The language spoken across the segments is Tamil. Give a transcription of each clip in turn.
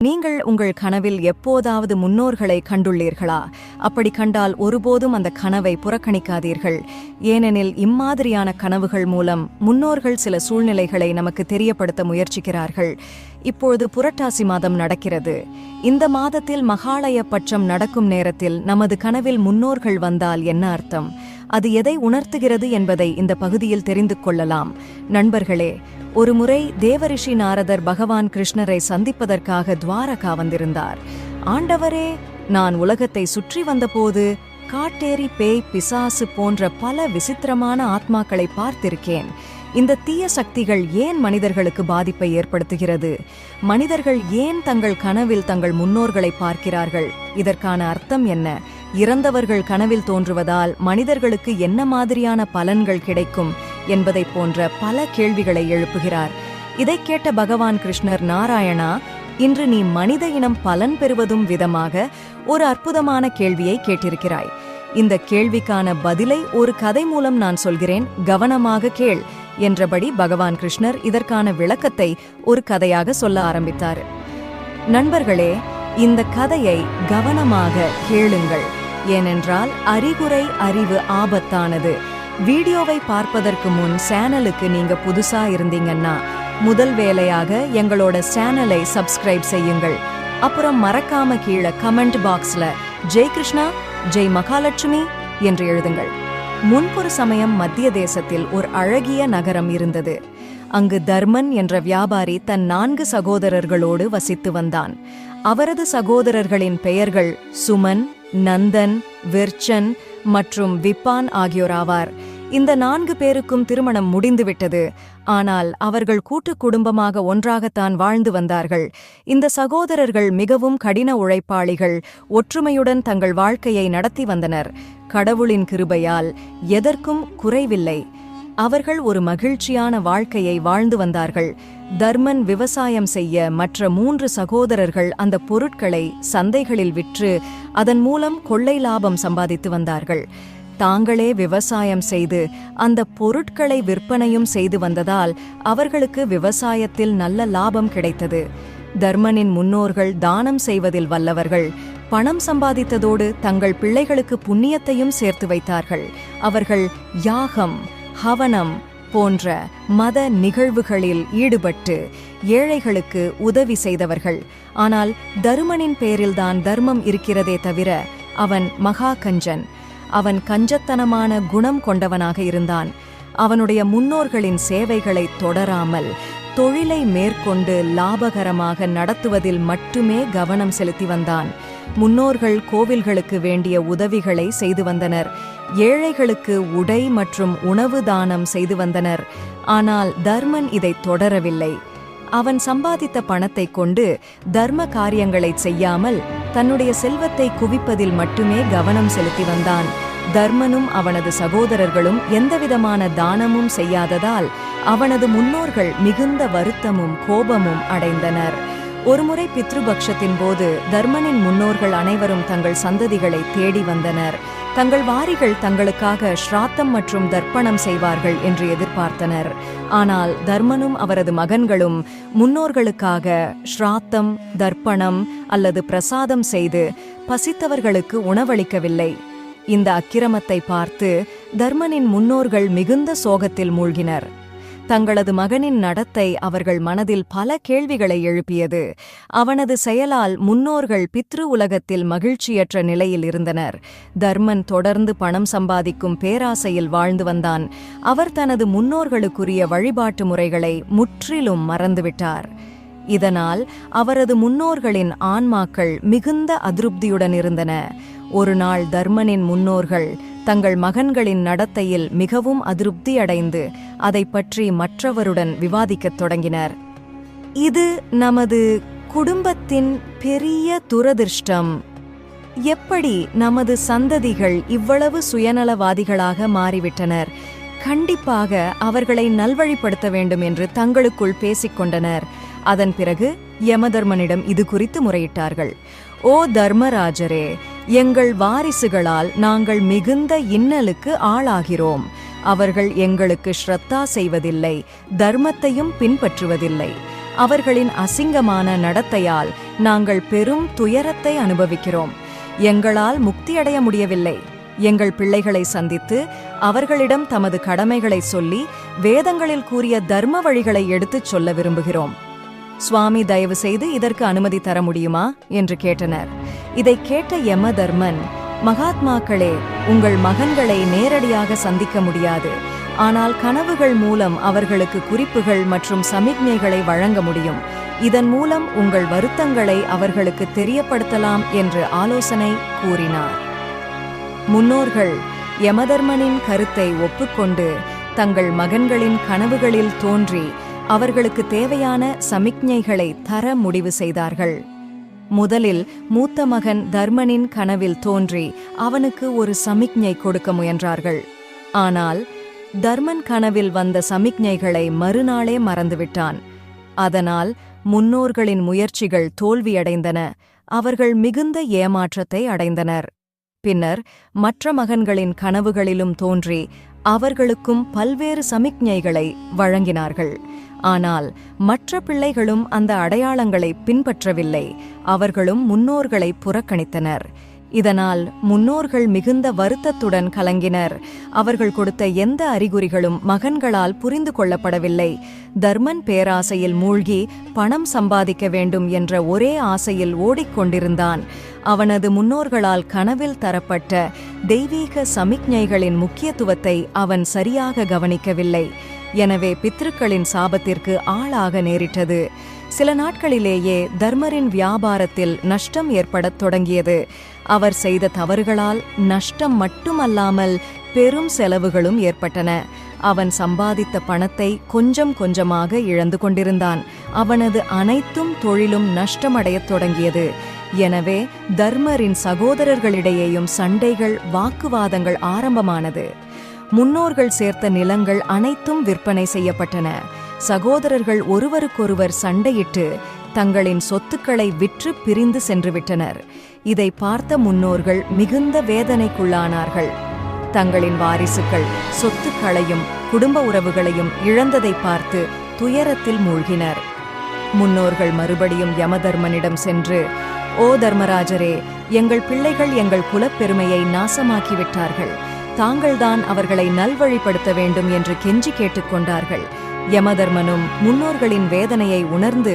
நீங்கள் உங்கள் கனவில் எப்போதாவது முன்னோர்களை கண்டுள்ளீர்களா? அப்படி கண்டால் ஒருபோதும் அந்த கனவை புறக்கணிக்காதீர்கள். ஏனெனில் இம்மாதிரியான கனவுகள் மூலம் முன்னோர்கள் சில சூழ்நிலைகளை நமக்கு தெரியப்படுத்த முயற்சிக்கிறார்கள். இப்பொழுது புரட்டாசி மாதம் நடக்கிறது. இந்த மாதத்தில் மகாலய பட்சம் நடக்கும் நேரத்தில் நமது கனவில் முன்னோர்கள் வந்தால் என்ன அர்த்தம்? அது எதை உணர்த்துகிறது என்பதை இந்த பகுதியில் தெரிந்து கொள்ளலாம். நண்பர்களே, ஒருமுறை தேவரிஷி நாரதர் பகவான் கிருஷ்ணரை சந்திப்பதற்காக துவாரகா வந்திருந்தார். ஆண்டவரே, நான் உலகத்தை சுற்றி வந்தபோது காட்டேரி, பேய், பிசாசு போன்ற பல விசித்திரமான ஆத்மாக்களை பார்த்திருக்கேன். இந்த தீய சக்திகள் ஏன் மனிதர்களுக்கு பாதிப்பை ஏற்படுத்துகிறது? மனிதர்கள் ஏன் தங்கள் கனவில் தங்கள் முன்னோர்களை பார்க்கிறார்கள்? இதற்கான அர்த்தம் என்ன? இறந்தவர்கள் கனவில் தோன்றுவதால் மனிதர்களுக்கு என்ன மாதிரியான பலன்கள் கிடைக்கும் என்பதை போன்ற பல கேள்விகளை எழுப்புகிறார். இதை கேட்ட பகவான் கிருஷ்ணர், நாராயணா, இன்று நீ மனித இனம் பலன் பெறுவதும் விதமாக ஒரு அற்புதமான கேள்வியை கேட்டிருக்கிறாய். இந்த கேள்விக்கான பதிலை ஒரு கதை மூலம் நான் சொல்கிறேன், கவனமாக கேள் என்றபடி பகவான் கிருஷ்ணர் இதற்கான விளக்கத்தை ஒரு கதையாக சொல்ல ஆரம்பித்தார். நண்பர்களே, இந்த கதையை கவனமாக கேளுங்கள். ஏனென்றால் அறிகுறை அறிவு ஆபத்தானது. வீடியோவை பார்ப்பதற்கு முன் சேனலுக்கு நீங்க புதுசா இருந்தீங்கன்னா முதல் வேலையாக எங்களோட சேனலை சப்ஸ்கிரைப் செய்யுங்கள். அப்புறம் மறக்காம கீழே கமெண்ட் பாக்ஸ்ல ஜெய் கிருஷ்ணா, ஜெய் மகாலட்சுமி என்று எழுதுங்கள். முன்பொரு சமயம் மத்திய தேசத்தில் ஒரு அழகிய நகரம் இருந்தது. அங்கு தர்மன் என்ற வியாபாரி தன் 4 சகோதரர்களோடு வசித்து வந்தான். அவரது சகோதரர்களின் பெயர்கள் சுமன், நந்தன், விர்ச்சன் மற்றும் விப்பான் ஆகியோராவார். இந்த 4 பேருக்கும் திருமணம் முடிந்துவிட்டது. ஆனால் அவர்கள் கூட்டு குடும்பமாக ஒன்றாகத்தான் வாழ்ந்து வந்தார்கள். இந்த சகோதரர்கள் மிகவும் கடின உழைப்பாளிகள். ஒற்றுமையுடன் தங்கள் வாழ்க்கையை நடத்தி வந்தனர். கடவுளின் கிருபையால் எதற்கும் குறைவில்லை. அவர்கள் ஒரு மகிழ்ச்சியான வாழ்க்கையை வாழ்ந்து வந்தார்கள். தர்மன் விவசாயம் செய்ய மற்ற 3 சகோதரர்கள் அந்த பொருட்களை சந்தைகளில் விற்று அதன் மூலம் கொள்ளை லாபம் சம்பாதித்து வந்தார்கள். தாங்களே விவசாயம் செய்து அந்த பொருட்களை விற்பனையும் செய்து வந்ததால் அவர்களுக்கு விவசாயத்தில் நல்ல லாபம் கிடைத்தது. தர்மனின் முன்னோர்கள் தானம் செய்வதில் வல்லவர்கள். பணம் சம்பாதித்ததோடு தங்கள் பிள்ளைகளுக்கு புண்ணியத்தையும் சேர்த்து வைத்தார்கள். அவர்கள் யாகம், ஹவனம் போன்ற மத நிகழ்வுகளில் ஈடுபட்டு ஏழைகளுக்கு உதவி செய்தவர்கள். ஆனால் தருமனின் பேரில்தான் தர்மம் இருக்கிறதே தவிர அவன் மகா கஞ்சன். அவன் கஞ்சத்தனமான குணம் கொண்டவனாக இருந்தான். அவனுடைய முன்னோர்களின் சேவைகளை தொடராமல் தொழிலை மேற்கொண்டு லாபகரமாக நடத்துவதில் மட்டுமே கவனம் செலுத்தி வந்தான். முன்னோர்கள் கோவில்களுக்கு வேண்டிய உதவிகளை செய்து வந்தனர். ஏழைகளுக்கு உடை மற்றும் உணவு தானம் செய்து வந்தனர். ஆனால் தர்மன் இதை தொடரவில்லை. அவன் சம்பாதித்த பணத்தை கொண்டு தர்ம காரியங்களை செய்யாமல் தன்னுடைய செல்வத்தை குவிப்பதில் மட்டுமே கவனம் செலுத்தி வந்தான். தர்மனும் அவனது சகோதரர்களும் எந்தவிதமான தானமும் செய்யாததால் அவனது முன்னோர்கள் மிகுந்த வருத்தமும் கோபமும் அடைந்தனர். ஒருமுறை பித்ருபக்ஷத்தின் போது தர்மனின் முன்னோர்கள் அனைவரும் தங்கள் சந்ததிகளை தேடி வந்தனர். தங்கள் வாரிகள் தங்களுக்காக ஸ்ராத்தம் மற்றும் தர்ப்பணம் செய்வார்கள் என்று எதிர்பார்த்தனர். ஆனால் தர்மனும் அவரது மகன்களும் முன்னோர்களுக்காக ஸ்ராத்தம், தர்ப்பணம் அல்லது பிரசாதம் செய்து பசித்தவர்களுக்கு உணவளிக்கவில்லை. இந்த அக்கிரமத்தை பார்த்து தர்மனின் முன்னோர்கள் மிகுந்த சோகத்தில் மூழ்கினர். தங்களது மகனின் நடத்தை அவர்கள் மனதில் பல கேள்விகளை எழுப்பியது. அவனது செயலால் முன்னோர்கள் பித்ரு உலகத்தில் மகிழ்ச்சியற்ற நிலையில் இருந்தனர். தர்மன் தொடர்ந்து பணம் சம்பாதிக்கும் பேராசையில் வாழ்ந்து வந்தான். அவர் தனது முன்னோர்களுக்குரிய வழிபாட்டு முறைகளை முற்றிலும் மறந்துவிட்டார். இதனால் அவரது முன்னோர்களின் ஆன்மாக்கள் மிகுந்த அதிருப்தியுடன் இருந்தன. ஒரு நாள் தர்மனின் முன்னோர்கள் தங்கள் மகன்களின் நடத்தையில் மிகவும் அதிருப்தி அடைந்து அதை பற்றி மற்றவருடன் விவாதிக்கத் தொடங்கினர். இது நமது குடும்பத்தின் பெரிய துரதிர்ஷ்டம். எப்படி நமது சந்ததிகள் இவ்வளவு சுயநலவாதிகளாக மாறிவிட்டனர்? கண்டிப்பாக அவர்களை நல்வழிப்படுத்த வேண்டும் என்று தங்களுக்குள் பேசிக்கொண்டனர். அதன் பிறகு யமதர்மனிடம் இது குறித்து முறையிட்டார்கள். ஓ தர்மராஜரே, எங்கள் வாரிசுகளால் நாங்கள் மிகுந்த இன்னலுக்கு ஆளாகிறோம். அவர்கள் எங்களுக்கு ஸ்ரத்தா செய்வதில்லை, தர்மத்தையும் பின்பற்றுவதில்லை. அவர்களின் அசிங்கமான நடத்தையால் நாங்கள் பெரும் துயரத்தை அனுபவிக்கிறோம். எங்களால் முக்தியடைய முடியவில்லை. எங்கள் பிள்ளைகளை சந்தித்து அவர்களிடம் தமது கடமைகளை சொல்லி வேதங்களில் கூறிய தர்ம வழிகளை எடுத்துச் சொல்ல விரும்புகிறோம். சுவாமி தயவு செய்து இதற்கு அனுமதி தர முடியுமா என்று கேட்டனர். இதை கேட்ட யமதர்மன், மகாத்மாக்களே, உங்கள் மகன்களை நேரடியாக சந்திக்க முடியாது. ஆனால் கனவுகள் மூலம் அவர்களுக்கு குறிப்புகள் மற்றும் சமிக்ஞைகளை வழங்க முடியும். இதன் மூலம் உங்கள் வருத்தங்களை அவர்களுக்கு தெரியப்படுத்தலாம் என்று ஆலோசனை கூறினார். முன்னோர்கள் யமதர்மனின் கருத்தை ஒப்புக்கொண்டு தங்கள் மகன்களின் கனவுகளில் தோன்றி அவர்களுக்கு தேவையான சமிக்ஞைகளை தர முடிவு செய்தார்கள். முதலில் மூத்த மகன் தர்மனின் கனவில் தோன்றி அவனுக்கு ஒரு சமிக்ஞை கொடுக்க முயன்றார்கள். ஆனால் தர்மன் கனவில் வந்த சமிக்ஞைகளை மறுநாளே மறந்துவிட்டான். அதனால் முன்னோர்களின் முயற்சிகள் தோல்வியடைந்தன. அவர்கள் மிகுந்த ஏமாற்றத்தை அடைந்தனர். பின்னர் மற்ற மகன்களின் கனவுகளிலும் தோன்றி அவர்களுக்கும் பல்வேறு சமிக்ஞைகளை வழங்கினார்கள். ஆனால் மற்ற பிள்ளைகளும் அந்த அடையாளங்களை பின்பற்றவில்லை. அவர்களும் முன்னோர்களை புறக்கணித்தனர். இதனால் முன்னோர்கள் மிகுந்த வருத்தத்துடன் கலங்கினர். அவர்கள் கொடுத்த எந்த அறிகுறிகளும் மகன்களால் புரிந்து கொள்ளப்படவில்லை. தர்மன் பேராசையில் மூழ்கி பணம் சம்பாதிக்க வேண்டும் என்ற ஒரே ஆசையில் ஓடிக்கொண்டிருந்தான். அவனது முன்னோர்களால் கனவில் தரப்பட்ட தெய்வீக சமிக்ஞைகளின் முக்கியத்துவத்தை அவன் சரியாக கவனிக்கவில்லை. எனவே பித்ருக்களின் சாபத்திற்கு ஆளாக நேரிட்டது. சில நாட்களிலேயே தர்மரின் வியாபாரத்தில் நஷ்டம் ஏற்படத் தொடங்கியது. அவர் செய்த தவறுகளால் நஷ்டம் மட்டுமல்லாமல் பெரும் செலவுகளும் ஏற்பட்டன. அவன் சம்பாதித்த பணத்தை கொஞ்சம் கொஞ்சமாக இழந்து கொண்டிருந்தான். அவனது அனைத்தும் தொழிலும் நஷ்டமடையத் தொடங்கியது. எனவே தர்மரின் சகோதரர்களிடையேயும் சண்டைகள், வாக்குவாதங்கள் ஆரம்பமானது. முன்னோர்கள் சேர்த்த நிலங்கள் அனைத்தும் விற்பனை செய்யப்பட்டன. சகோதரர்கள் ஒருவருக்கொருவர் சண்டையிட்டு தங்களின் சொத்துக்களை விற்று பிரிந்து சென்றுவிட்டனர். இதை பார்த்த முன்னோர்கள் மிகுந்த வேதனைக்குள்ளானார்கள். தங்களின் வாரிசுகள் சொத்துக்களையும் குடும்ப உறவுகளையும் இழந்ததை பார்த்து துயரத்தில் மூழ்கினர். முன்னோர்கள் மறுபடியும் யமதர்மனிடம் சென்று, ஓ தர்மராஜரே, எங்கள் பிள்ளைகள் எங்கள் குலப்பெருமையை நாசமாக்கிவிட்டார்கள். தாங்கள்தான் அவர்களை நல்வழிப்படுத்த வேண்டும் என்று கெஞ்சி கேட்டுக்கொண்டார்கள். யமதர்மனும் முன்னோர்களின் வேதனையை உணர்ந்து,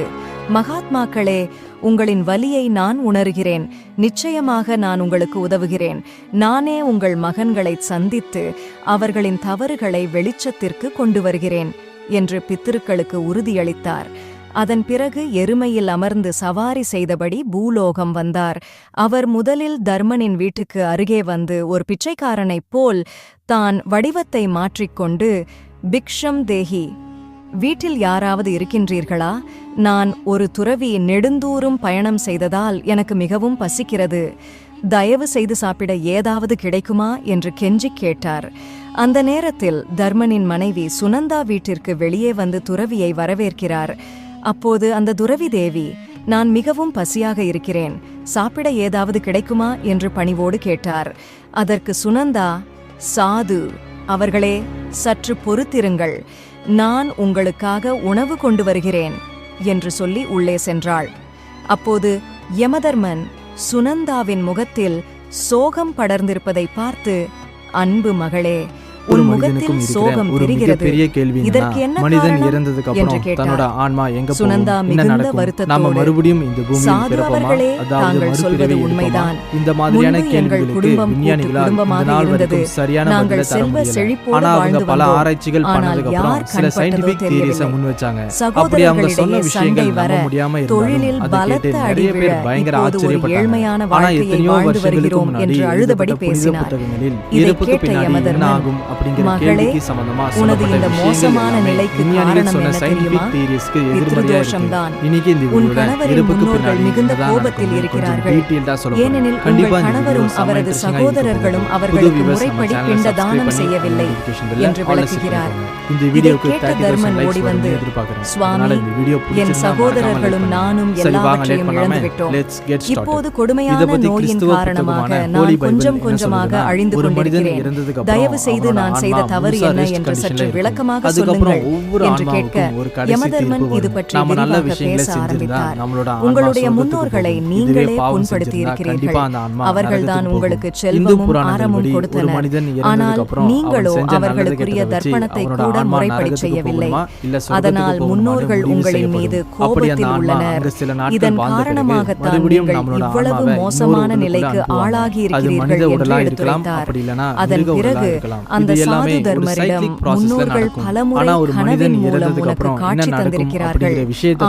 மகாத்மாக்களே, உங்களின் வலியை நான் உணர்கிறேன். நிச்சயமாக நான் உங்களுக்கு உதவுகிறேன். நானே உங்கள் மகன்களை சந்தித்து அவர்களின் தவறுகளை வெளிச்சத்திற்கு கொண்டு வருகிறேன் என்று பித்திருக்களுக்கு உறுதியளித்தார். அதன் பிறகு எருமையில் அமர்ந்து சவாரி செய்தபடி பூலோகம் வந்தார். அவர் முதலில் தர்மனின் வீட்டுக்கு அருகே வந்து ஒரு பிச்சைக்காரனைப் போல் தான் வடிவத்தை மாற்றிக்கொண்டு, பிக்ஷம் தேஹி, வீட்டில் யாராவது இருக்கின்றீர்களா? நான் ஒரு துறவி, நெடுந்தூரும் பயணம் செய்ததால் எனக்கு மிகவும் பசிக்கிறது. தயவு செய்து சாப்பிட ஏதாவது கிடைக்குமா என்று கெஞ்சி கேட்டார். அந்த நேரத்தில் தர்மனின் மனைவி சுனந்தா வீட்டிற்கு வெளியே வந்து துறவியை வரவேற்கிறார். அப்போது அந்த துறவி தேவி, நான் மிகவும் பசியாக இருக்கிறேன், சாப்பிட ஏதாவது கிடைக்குமா என்று பணிவோடு கேட்டார். அதற்கு சுனந்தா, சாது அவர்களே, சற்று பொறுத்திருங்கள், நான் உங்களுக்காக உணவு கொண்டு வருகிறேன் என்று சொல்லி உள்ளே சென்றாள். அப்போது யமதர்மன் சுனந்தாவின் முகத்தில் சோகம் படர்ந்திருப்பதை பார்த்து, அன்பு மகளே, உன் முகத்தில் சோகம் தெரிகிறது. இதற்கு என்ன காரணம் என்று கேட்டார். சுனந்தா மிகுந்த வருத்தத்தோடு, சாது அவர்களே, தாங்கள் சொல்வது உண்மைதான். முன்பு எங்கள் குடும்பம் கூட்டு குடும்பமாக இருந்தது. நாங்கள் செல்வ செழிப்போடு வாழ்ந்து வந்தோம். ஆனால் யார் கண்பட்டதோ தெரியவில்லை. சகோதரர்களிடையே சண்டை வர, தொழிலில் பலத்த அடி விழ, இப்போது ஒரு ஏழ்மையான வாழ்க்கையை வாழ்ந்து வருகிறோம் என்று அழுதபடி பேசினார். இதை கேட்ட யமதர்மன், மகளே, உனது இந்த மோசமான நிலைக்கு காரணம் என்ன தெரியுமா? பித்ருதோஷம்தான். உன் கணவரின் முன்னோர்கள் மிகுந்த கோபத்தில் இருக்கிறார்கள். ஏனெனில் உங்கள் கணவரும் அவரது சகோதரர்களும் அவர்களுக்கு முறைப்படி பிண்ட தானம் செய்யவில்லை என்று விளக்குகிறார். இதை கேட்ட தர்மன் ஓடி வந்து, சுவாமி, என் சகோதரர்களும் நானும் எல்லாவற்றையும் இழந்துவிட்டோம். இப்போது கொடுமையான நோயின் காரணமாக நான் கொஞ்சம் கொஞ்சமாக அழிந்து கொண்டிருக்கிறேன். தயவு செய்து நான் செய்த தவறு என்ன என்று சற்று விளக்கமாக சொல்லுங்கள் என்று கேட்க யமதர்மன் இது பற்றி விரிவாக பேச ஆரம்பித்தார். உங்களுடைய முன்னோர்களை நீங்களே புண்படுத்தி இருக்கிறீர்கள். அவர்கள்தான் உங்களுக்கு செல்வமும் ஆரமும் கொடுத்தனர். ஆனால் நீங்களோ அவர்களுக்குரிய தர்ப்பணத்தை கூட முறைப்படி செய்யவில்லை. அதனால் முன்னோர்கள் உங்களின் மீது கோபத்தில் உள்ளனர். இதன் காரணமாகத்தான் நீங்கள் இவ்வளவு மோசமான நிலைக்கு ஆளாகி இருக்கிறீர்கள் என்று எடுத்துரைத்தார். அதன் பிறகு அந்த சாது தர்மரிடம் முன்னோர்கள் பலமுறை கனவின் மூலம் உனக்கு காட்சி தந்திருக்கிறார்கள்.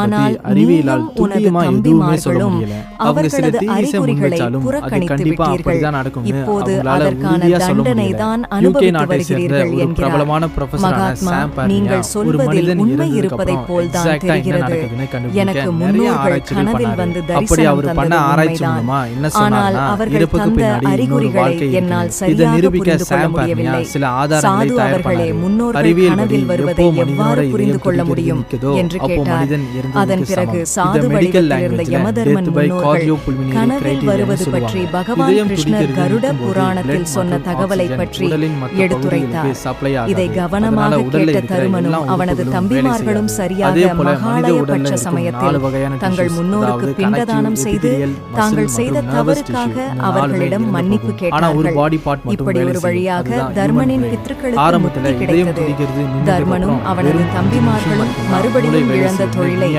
ஆனால் நீயும் உனது தம்பிமார்களும் அவர்களது அறிகுறிகளை புறக்கணித்து விட்டீர்கள். இப்போது அதற்கான தண்டனை தான் அனுபவித்து வருகிறீர்கள் என்கிறார். மகாத்மா, நீங்கள் சொல்வதில் உண்மை இருப்பதைப் போல்தான் தெரிகிறது. எனக்கு முன்னோர்கள் கனவில் வந்து தரிசனம் தந்தது உண்மைதான். ஆனால் அவர்கள் தந்த அறிகுறிகளை என்னால் சரியாக புரிந்து கொள்ள முடியவில்லை. சாது அவர்களே, முன்னோர்கள் கனவில் வருவதை எவ்வாறு புரிந்து கொள்ள முடியும் என்று கேட்டார். அதன் பிறகு சாது வடிவத்தில் இருந்த யமதர்மன் முன்னோர்கள் கனவில் வருவது பற்றி பகவான் கிருஷ்ணர் கருட புராணத்தில் சொன்ன தகவலை பற்றி எடுத்துரைத்தார். இதை கவனமாக கேட்ட தருமனும் அவனது தம்பிமார்களும் சரியாக மகாலய பட்ச சமயத்தில் தங்கள் முன்னோருக்கு பிண்டதானம் செய்து தாங்கள் செய்த தவறுக்காக அவர்களிடம் மன்னிப்பு கேட்டார்கள். இப்படி ஒரு வழியாக தர்மனின் பித்ருக்களுக்கு முக்தி கிடைத்தது. தர்மனும் அவனது தம்பிமார்களும் மறுபடியும் இழந்த தொழிலை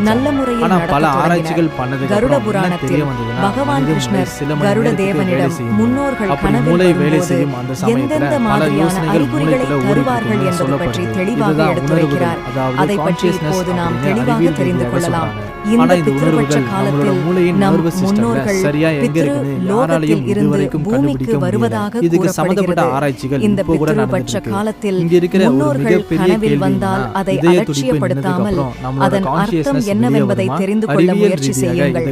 நல்ல முறையில் நடத்த கருட புராணத்தில் பகவான் கிருஷ்ணர் கருட தேவனிடம் முன்னோர்கள் கனவில் வரும்போது எந்தெந்த மாதிரியான அறிகுறிகளை தருவார்கள் என்பது பற்றி தெளிவாக எடுத்துரைக்கிறார். அதை பற்றி இப்போது நாம் தெளிவாக தெரிந்து கொள்ளலாம். இந்த பித்ருபட்ச காலத்தில் நம் முன்னோர்கள் பித்ரு லோகத்தில் இருந்து பூமிக்கு வருவதாக கூறப்படுகிறது. இந்த பித்ருபட்ச காலத்தில் முன்னோர்கள் கனவில் வந்தால் அதை அலட்சியப்படுத்தாமல் அதன் அர்த்தம் என்னவென்பதை தெரிந்து கொள்ள முயற்சி செய்யுங்கள்.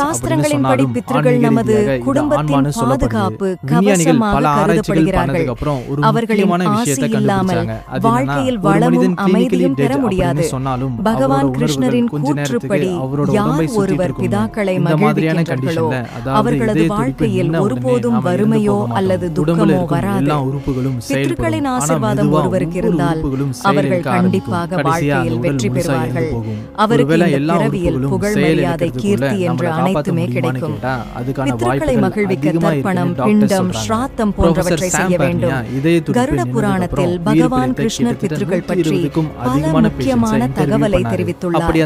சாஸ்திரங்களின்படி பித்ருக்கள் நமது குடும்பத்தின் பாதுகாப்பு கவசமாக கருதப்படுகிறார்கள். அவர்களின் ஆசி இல்லாமல் வாழ்க்கையில் வளமும் அமைதியும் பெற முடியாது. பகவான் கிருஷ்ணரின் கூற்றுப்படி யார் ஒருவர் பிதாக்களை மகிழ்விக்கின்றார்களோ அவர்களது வாழ்க்கையில் ஒருபோதும் வறுமையோ அல்லது துக்கமோ வராது. பித்ருக்களின் ஆசீர்வாதம் ஒருவருக்கு இருந்தால் அவர்கள் கண்டிப்பாக வாழ்க்கையில் வெற்றி பெறுவார்கள். அவருக்கு இந்த பிறவியில் புகழ், மரியாதை, கீர்த்தி என்று அனைத்துமே கிடைக்கும். பித்ருக்களை மகிழ்விக்க தர்ப்பணம், பிண்டம், ஸ்ராத்தம் போன்றவற்றை செய்ய வேண்டும். கருட புராணத்தில் பகவான் கிருஷ்ணர் பித்ருக்கள் பற்றி பல முக்கியமான தகவலை தெரிவித்துள்ளார்.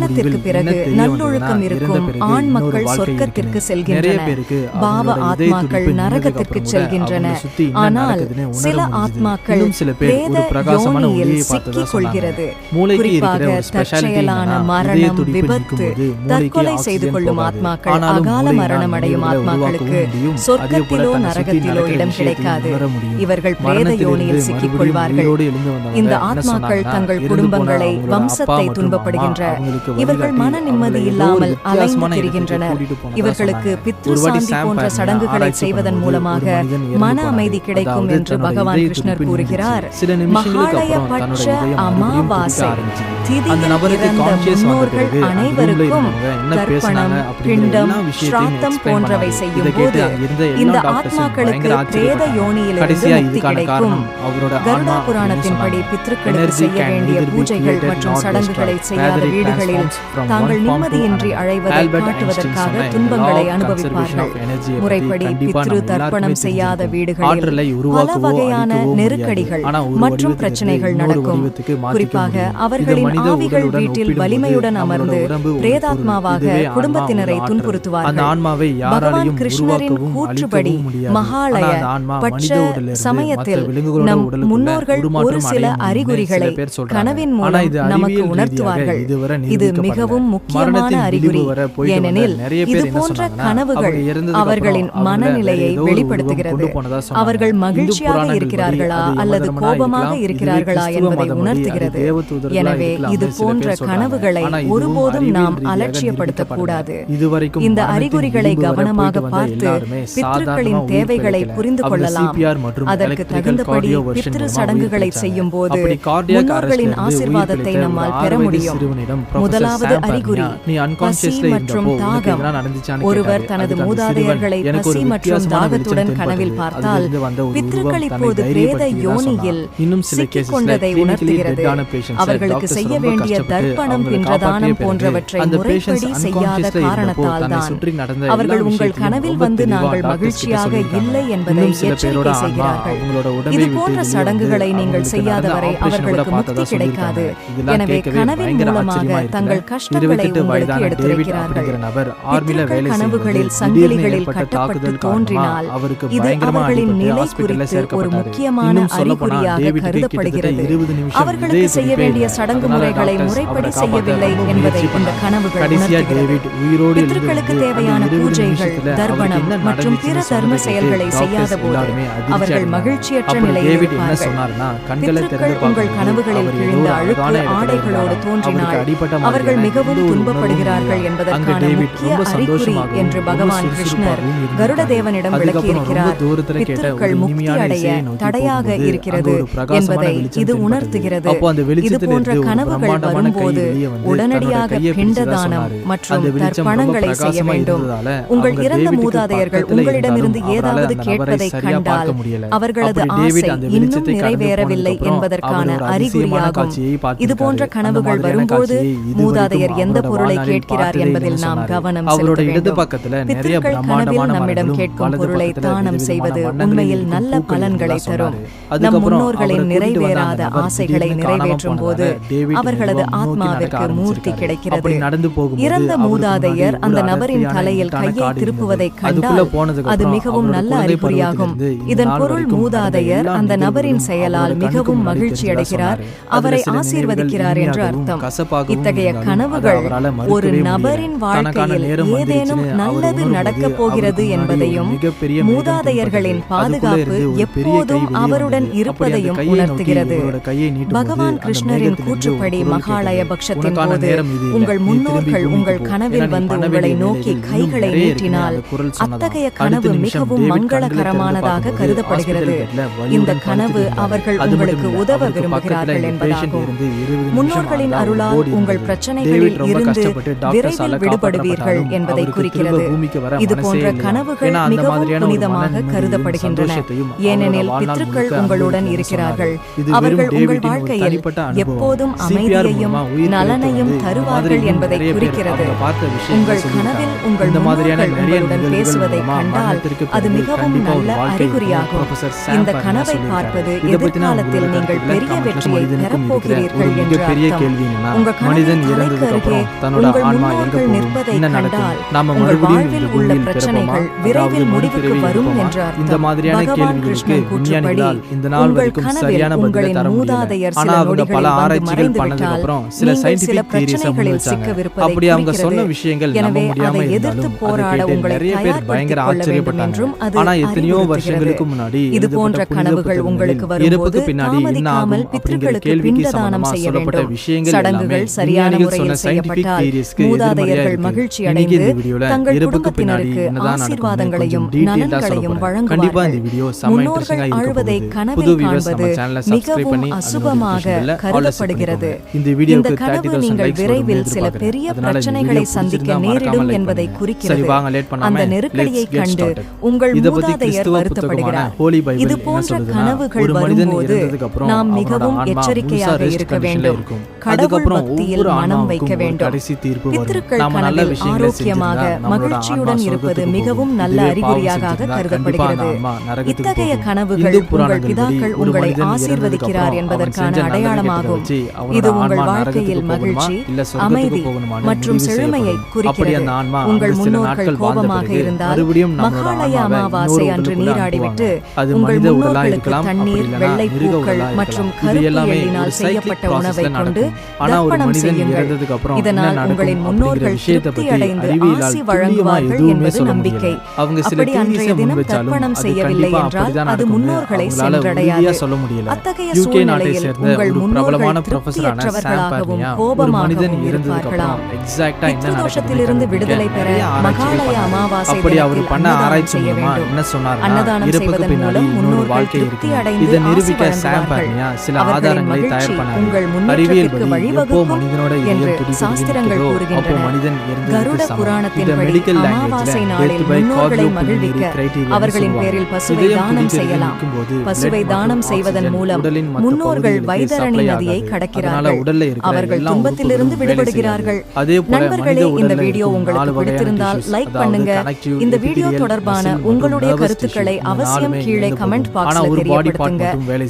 மரணத்திற்கு பிறகு நல்லொழுக்கம் இருக்கும் ஆண் மக்கள் சொர்க்கத்திற்கு செல்கின்றனர். பாவ ஆத்மாக்கள் நரகத்திற்கு செல்கின்றன. ஆனால் சில ஆத்மாக்கள் பிரேத யோனியில் சிக்கிக் கொள்கிறது. குறிப்பாக தற்செயலான மரணம், விபத்து, தற்கொலை செய்து கொள்ளும் ஆத்மாக்கள், அகால மரணம் அடையும் ஆத்மாக்களுக்கு சொர்க்கத்திலோ நரகத்திலோ இடம் கிடைக்காது. இவர்கள் பிரேத யோனியில் சிக்கிக் கொள்வார்கள். இந்த ஆத்மாக்கள் தங்கள் குடும்பங்களை, வம்சத்தை துன்பப்படுகின்ற இவர்கள் மன நிம்மதி இல்லாமல் அலைந்து திரிகின்றனர். இவர்களுக்கு பித்ரு சாந்தி போன்ற சடங்குகளை செய்வதன் மூலமாக மன அமைதி கிடைக்கும் என்று பகவான் கிருஷ்ணர் கூறுகிறார். மகாலய பட்ச அமாவாசை திதியில் இறந்த முன்னோர்கள் அனைவருக்கும் தர்ப்பணம், பிண்டம், ஸ்ராத்தம் போன்றவை செய்யும் போது இந்த ஆத்மாக்களுக்கு பிரேத யோனியிலிருந்து முக்தி கிடைக்கும். கருட புராணத்தின்படி பித்ருக்களுக்கு செய்ய வேண்டிய பூஜைகள் மற்றும் சடங்குகளை செய்யாத வீடுகளில் தாங்கள் நிம்மதியின்றி அழைவதை காட்டுவதற்காக துன்பங்களை அனுபவிப்பார்கள். முறைப்படி பித்ரு தர்ப்பணம் செய்யாத வீடுகளில் பல வகையான நெருக்கடிகள் மற்றும் பிரச்சனைகள் நடக்கும். குறிப்பாக அவர்களின் ஆவிகள் வீட்டில் வலிமையுடன் அமர்ந்து பிரேதாத்மாவாக குடும்பத்தினரை துன்புறுத்துவார்கள். பகவான் கிருஷ்ணரின் கூற்றுப்படி மகாலய பட்ச சமயத்தில் நம் முன்னோர்கள் ஒரு சில அறிகுறிகளை கனவின் மூலம் நமக்கு உணர்த்துவார்கள். இது மிகவும் முக்கியமான அறிகுறி. ஏனெனில் இது போன்ற கனவுகள் அவர்களின் மனநிலையை வெளிப்படுத்துகிறது. அவர்கள் மகிழ்ச்சியாக இருக்கிறார்களா அல்லது கோபமாக இருக்கிறார்களா என்பதை உணர்த்துகிறது. எனவே இது போன்ற கனவுகளை ஒருபோதும் நாம் அலட்சியப்படுத்தக்கூடாது. இந்த அறிகுறிகளை கவனமாக பார்த்து பித்ருக்களின் தேவைகளை புரிந்து கொள்ளலாம். அதற்கு தகுந்தபடி பித்ரு சடங்குகளை செய்யும் போது முன்னோர்களின் ஆசீர்வாதத்தை நம்மால் பெற முடியும். முதலாம் முதலாவது அறிகுறி பசி மற்றும் தாகம். ஒருவர் தனது மூதாதையர்களை பசி மற்றும் தாகத்துடன் கனவில் பார்த்தால் பித்ருக்கள் இப்போது பிரேத யோனியில் சிக்கிக் கொண்டதை உணர்த்துகிறது. அவர்களுக்கு செய்ய வேண்டிய தர்ப்பணம் பின்றதானம் போன்றவற்றை முறைப்படி செய்யாத காரணத்தால் தான் அவர்கள் உங்கள் கனவில் வந்து நாங்கள் மகிழ்ச்சியாக இல்லை என்பதை எச்சரிக்கை செய்கிறார்கள். இது போன்ற சடங்குகளை நீங்கள் செய்யாதவரை அவர்களுக்கு முக்தி கிடைக்காது. எனவே கனவின் மூலமாக தங்கள் கஷ்டங்களை உங்களுக்கு எடுத்துரைக்கிறார்கள். பித்ருக்கள் கனவுகளில் சங்கிலிகளில் கட்டப்பட்டு தோன்றினால் இது அவர்களின் நிலை குறித்து ஒரு முக்கியமான அறிகுறியாக கருதப்படுகிறது. அவர்களுக்கு செய்ய வேண்டிய சடங்கு முறைகளை முறைப்படி செய்யவில்லை என்பதை இந்த கனவுகள் உணர்த்துகிறது. பித்ருக்களுக்கு தேவையான பூஜைகள், தர்ப்பணம் மற்றும் பிற தர்ம செயல்களை செய்யாத போது அவர்கள் மகிழ்ச்சியற்ற நிலையில் இருப்பார்கள். பித்ருக்கள் உங்கள் கனவுகளில் கிழிந்த அழுக்கு ஆடைகளோடு தோன்றினால் அவர்கள் மிகவும் துன்பப்படுகிறார்கள் என்பதற்கான முக்கிய அறிகுறி என்று பகவான் கிருஷ்ணர் கருடதேவனிடம் விளக்கியிருக்கிறார். பித்ருக்கள் முக்தி அடைய தடையாக இருக்கிறது என்பதை இது உணர்த்துகிறது. இது போன்ற கனவுகள் வரும்போது உடனடியாக பிண்டதானம் மற்றும் தர்ப்பணங்களை செய்ய வேண்டும். உங்கள் இறந்த மூதாதையர்கள் உங்களிடமிருந்து ஏதாவது கேட்பதை கண்டால் அவர்களது ஆசை இன்னும் நிறைவேறவில்லை என்பதற்கான அறிகுறியாகும். இது போன்ற கனவுகள் வரும்போது மூதாதையர் எந்த பொருளை கேட்கிறார் என்பதில் நாம் கவனம் செலுத்த வேண்டும். பித்ருக்கள் கனவில் நம்மிடம் கேட்கும் பொருளை தானம் செய்வது உண்மையில் நல்ல பலன்களை தரும். நம் முன்னோர்களின் நிறைவேறாத ஆசைகளை நிறைவேற்றும் போது அவர்களது ஆத்மாவிற்கு மூர்த்தி கிடைக்கிறது. இறந்த மூதாதையர் அந்த நபரின் தலையில் கையை திருப்புவதை கண்டால் அது மிகவும் நல்ல அறிகுறியாகும். இதன் பொருள் மூதாதையர் அந்த நபரின் செயலால் மிகவும் மகிழ்ச்சி அடைகிறார், அவரை ஆசீர்வதிக்கிறார் என்று அர்த்தம். இத்தகைய கனவுகள் ஒரு நபரின் வாழ்க்கையில் ஏதேனும் நல்லது நடக்கப் போகிறது என்பதையும் மூதாதையர்களின் பாதுகாப்பு எப்போதும் அவருடன் இருப்பதையும் உணர்த்துகிறது. பகவான் கிருஷ்ணரின் கூற்றுப்படி மகாலய பக்ஷத்தின் போது உங்கள் முன்னோர்கள் உங்கள் கனவில் வந்து உங்களை நோக்கி கைகளை நீட்டினால் அத்தகைய கனவு மிகவும் மங்களகரமானதாக கருதப்படுகிறது. இந்த கனவு அவர்கள் உங்களுக்கு உதவ விரும்புகிறார்கள் என்பதாகும். முன்னோர்களின் அருளால் உங்கள் பிரச்சனைகளில் இருந்து விரைவில் விடுபடுவீர்கள் என்பதை குறிக்கிறது. இது போன்ற கனவுகள் மிகவும் புனிதமாக கருதப்படுகின்றன. ஏனெனில் பித்ருக்கள் உங்களுடன் இருக்கிறார்கள். அவர்கள் உங்கள் வாழ்க்கையில் எப்போதும் அமைதியையும் நலனையும் தருவார்கள் என்பதை குறிக்கிறது. உங்கள் கனவில் உங்கள் முன்னோர்கள் உங்களுடன் பேசுவதை கண்டால் அது மிகவும் நல்ல அறிகுறியாகும். இந்த கனவை பார்ப்பது எதிர்காலத்தில் நீங்கள் பெரிய வெற்றியை பெறப்போகிறீர்கள் என்று அர்த்தம். உங்கள் கனவின் தலைக்கு அருகே உங்கள் முன்னோர்கள் நிற்பதை கண்டால் உங்கள் வாழ்வில் உள்ள பிரச்சனைகள் விரைவில் முடிவுக்கு வரும் என்று அர்த்தம். பகவான் கிருஷ்ணன் கூற்றுப்படி உங்கள் கனவில் உங்களின் மூதாதையர் சில நொடிகளில் வந்து மறைந்துவிட்டால் நீங்கள் சில பிரச்சனைகளில் சிக்கவிருப்பதை குறிக்கிறது. எனவே அதை எதிர்த்து போராட உங்களை தயார்படுத்திக் கொள்ள வேண்டும் என்றும் அது அறிவுறுத்துகிறது. இது போன்ற கனவுகள் உங்களுக்கு வரும்போது தாமதிக்காமல் பித்ருக்களுக்கு பிண்டதானம் செய்ய வேண்டும். சடங்குகள் சரியான முறையில் செய்யப்பட்டால் மூதாதையர்கள் மகிழ்ச்சி அடைந்து தங்கள் குடும்பத்தினருக்கு ஆசீர்வாதங்களையும் நலன்களையும் வழங்குவார்கள். முன்னோர்கள் ஆழ்வதை கனவில் காண்பது மிகவும் அசுபமாக கருதப்படுகிறது. இந்த கனவு நீங்கள் விரைவில் சில பெரிய பிரச்சனைகளை சந்திக்க நேரிடும் என்பதை குறிக்கிறது. அந்த நெருக்கடியை கண்டு உங்கள் மூதாதையர் வருத்தப்படுகிறார். இது போன்ற கனவுகள் வரும்போது நாம் மிகவும் எச்சரிக்கையாக இருக்க வேண்டும். கடவுள் பக்தியில் மனம் வைக்க வேண்டும். பித்ருக்கள் கனவில் ஆரோக்கியமாக மகிழ்ச்சியுடன் இருப்பது மிகவும் நல்ல அறிகுறியாக கருதப்படுகிறது. இத்தகைய கனவுகள் உங்கள் பிதாக்கள் உங்களை ஆசீர்வதிக்கிறார் என்பதற்கான அடையாளமாகும். இது உங்கள் வாழ்க்கையில் மகிழ்ச்சி, அமைதி மற்றும் செழுமையை குறிக்கிறது. உங்கள் முன்னோர்கள் கோபமாக இருந்தால் மகாலய அமாவாசை அன்று நீராடிவிட்டு உங்கள் முன்னோர்களுக்கு தண்ணீர், வெள்ளை பூக்கள் மற்றும் கருப்பு எள்ளினால் செய்யப்பட்ட உணவை கொண்டு தர்ப்பணம் செய்யுங்கள். இதனால் உங்களின் முன்னோர்கள் திருப்தி அடைந்து ஆசி வழங்குவார்கள் என்பது நம்பிக்கை. அப்படி அன்றைய தினம் தர்ப்பணம் செய்யவில்லை என்றால் அது முன்னோர்களை சென்றடையாது. அத்தகைய சூழ்நிலையில் உங்கள் முன்னோர்கள் திருப்தியற்றவர்களாகவும் கோபமாகவும் இருப்பார்களாம். பித்ருதோஷத்திலிருந்து விடுதலை பெற மகாலய அமாவாசை தினத்தில் செய்ய வேண்டும். அன்னதானம் செய்வதன் மூலம் முன்னோர்கள் திருப்தி அடைந்து ஆசி வழங்குவார்கள். அவர்களின் மகிழ்ச்சி உங்கள் முன்னேற்றத்திற்கு வழிவகுக்கும். என்று சாஸ்திரங்கள் கூறுகின்றன. கருட புராணத்தின்படி அமாவாசை நாளில் முன்னோர்களை மகிழ்விக்க அவர்களின் பேரில் பசுவை தானம் செய்யலாம். பசுவை தானம் செய்வதன் மூலம் முன்னோர்கள் வைதரணி நதியை கடக்கிறார்கள். அவர்கள் துன்பத்திலிருந்து விடுபடுகிறார்கள். நண்பர்களே, இந்த வீடியோ உங்களுக்கு பிடித்திருந்தால் லைக் பண்ணுங்க. இந்த வீடியோ தொடர்பான உங்களுடைய கருத்துக்களை அவசியம் கீழே கமெண்ட் பாக்ஸ்ல தெரியப்படுத்துங்க.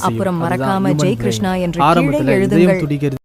அப்புறம் மறக்காம ஜெய் கிருஷ்ணா என்று கீழே எழுதுங்கள்.